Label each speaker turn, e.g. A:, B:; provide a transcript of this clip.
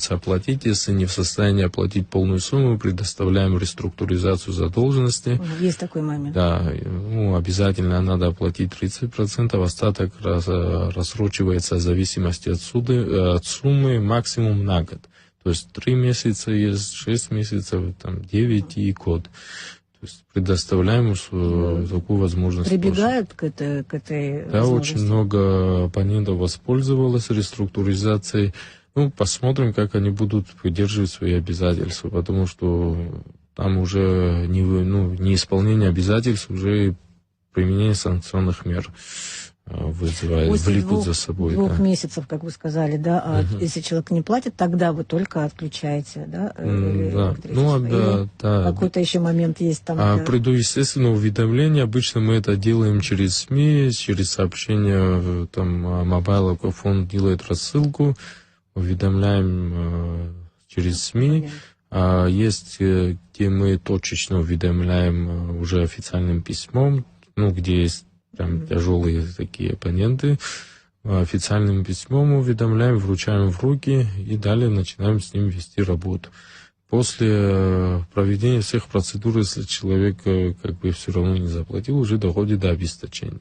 A: Оплатить, если не в состоянии оплатить полную сумму, предоставляем реструктуризацию задолженности.
B: Есть такой момент.
A: Да, обязательно надо оплатить 30%, остаток рассрочивается в зависимости от суммы максимум на год. То есть 3 месяца есть, 6 месяцев, 9 и год. То есть предоставляем такую возможность.
B: Прибегают к этой
A: Да,
B: возможности?
A: очень много оппонентов воспользовалось реструктуризацией. Посмотрим, как они будут придерживать свои обязательства, потому что там уже не исполнение обязательств, уже применение санкционных мер влекут за собой.
B: 2 месяцев, как вы сказали, да, а если человек не платит, тогда вы только отключаете, да?
A: Да.
B: Какой-то еще момент есть там.
A: Приду, естественно, уведомление. Обычно мы это делаем через СМИ, через сообщения, мобайл фонд делает рассылку, уведомляем через СМИ. Есть, где мы точечно уведомляем уже официальным письмом, где есть прям тяжелые такие оппоненты. Официальным письмом уведомляем, вручаем в руки и далее начинаем с ним вести работу. После проведения всех процедур, если человек все равно не заплатил, уже доходит до обесточения.